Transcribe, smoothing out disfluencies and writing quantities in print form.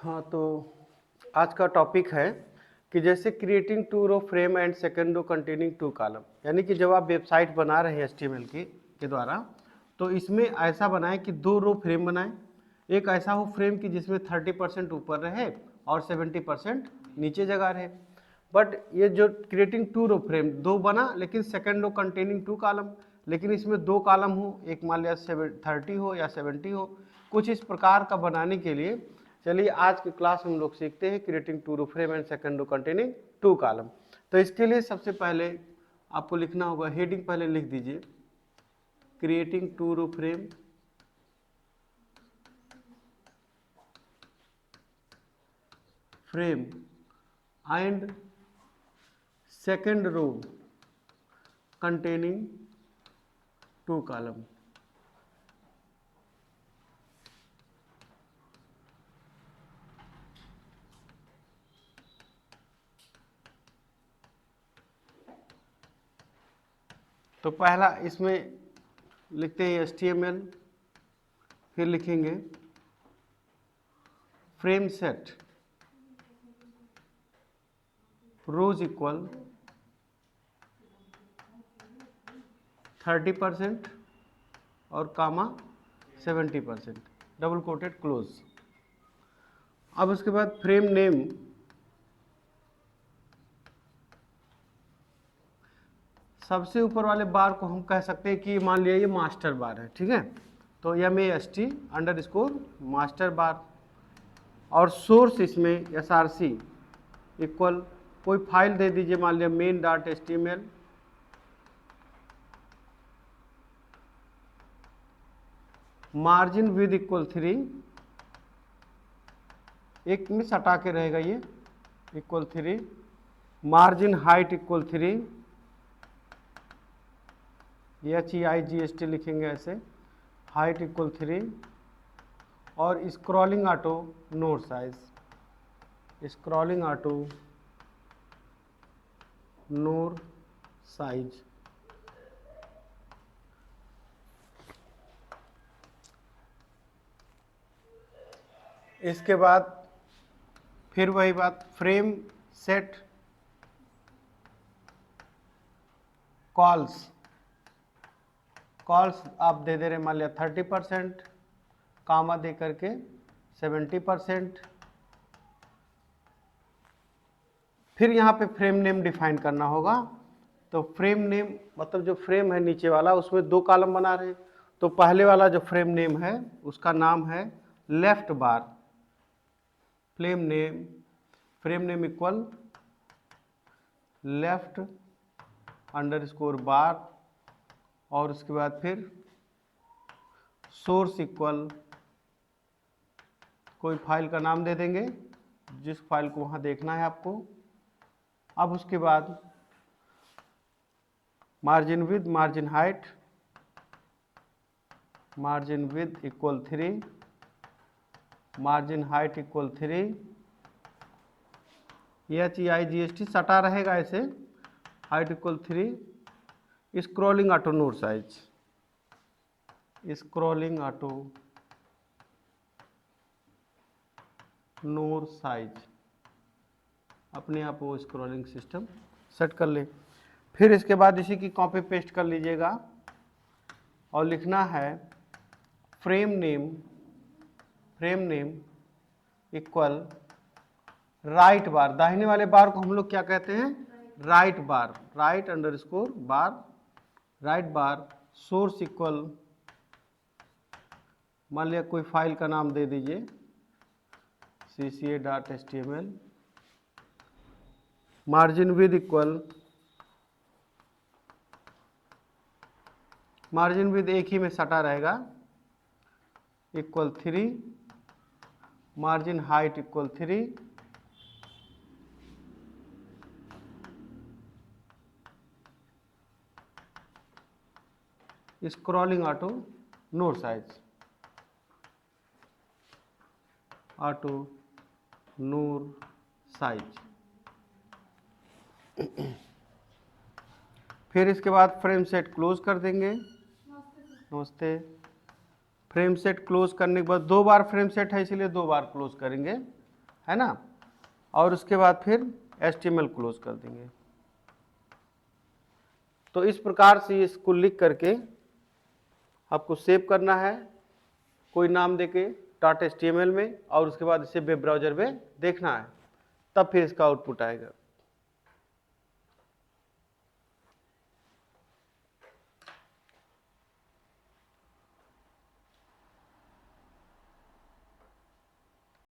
हाँ, तो आज का टॉपिक है कि जैसे creating two row frame and second row containing two column, यानी कि जब आप वेबसाइट बना रहे हैं एचटीएमएल के द्वारा, तो इसमें ऐसा बनाएं कि 2 रो फ्रेम बनाएं। एक ऐसा हो फ्रेम कि जिसमें 30% ऊपर रहे और 70% नीचे जगह रहे। बट ये जो क्रिएटिंग टू रो फ्रेम 2 बना, लेकिन सेकंड रो कंटेनिंग 2 कॉलम, लेकिन इसमें 2 कॉलम हो, एक मान लिया 30 हो या 70 हो, कुछ इस प्रकार का बनाने के लिए चलिए आज की क्लास में हम लोग सीखते हैं creating two row frame and second row containing 2 column. तो इसके लिए सबसे पहले आपको लिखना होगा, हेडिंग पहले लिख दीजिए, creating two row frame and second row containing 2 column. तो पहला इसमें लिखते हैं HTML, फिर लिखेंगे फ्रेम सेट रोज इक्वल 30% और कामा 70%, डबल कोटेड क्लोज। अब उसके बाद फ्रेम नेम सबसे ऊपर वाले बार को हम कह सकते हैं कि मान लिया ये मास्टर बार है, ठीक है, तो MAST_ मास्टर बार। और सोर्स इसमें SRC इक्वल कोई फाइल दे दीजिए, मान लिया main.html, मार्जिन विद इक्वल 3, एक में सटा के रहेगा ये, equal 3, margin height equal 3, HEIGST लिखेंगे ऐसे, हाइट इक्वल 3, और scrolling auto node size, scrolling auto node size. इसके बाद फिर वही बात, फ्रेम सेट कॉल्स आप दे दे रहे, मान लिया 30%, कामा दे करके 70%। फिर यहाँ पे फ्रेम नेम डिफाइन करना होगा। तो फ्रेम नेम मतलब जो फ्रेम है नीचे वाला, उसमें 2 कॉलम बना रहे, तो पहले वाला जो फ्रेम नेम है उसका नाम है left bar, frame name equal left underscore bar, और उसके बाद फिर सोर्स इक्वल कोई फाइल का नाम दे देंगे, जिस फाइल को वहां देखना है आपको। अब उसके बाद margin with margin height, margin with equal 3, margin height equal 3, HEIGST सटा रहेगा ऐसे, height equal 3, scrolling auto node size, scrolling auto node size, अपने आप वो स्क्रॉलिंग सिस्टम सेट कर ले। फिर इसके बाद इसी की कॉपी पेस्ट कर लीजिएगा और लिखना है फ्रेम नेम इक्वल राइट बार, दाहिने वाले बार को हम लोग क्या कहते हैं, राइट बार, राइट अंडरस्कोर बार, राइट बार, सोर्स इक्वल मान लिया कोई फाइल का नाम दे दीजिए cca.html, margin with equal, margin with एक ही में सटा रहेगा, equal 3, margin height equal 3, scrolling auto node size, auto node size. फिर इसके बाद फ्रेम सेट क्लोज कर देंगे। नमस्ते। फ्रेम सेट क्लोज करने के बाद 2 बार फ्रेम सेट है, इसलिए 2 बार क्लोज करेंगे। है ना, और उसके बाद फिर HTML क्लोज कर देंगे। तो इस प्रकार से इसको लिख करके आपको सेव करना है कोई नाम देके .html में, और उसके बाद इसे वेब ब्राउज़र में देखना है, तब फिर इसका आउटपुट आएगा।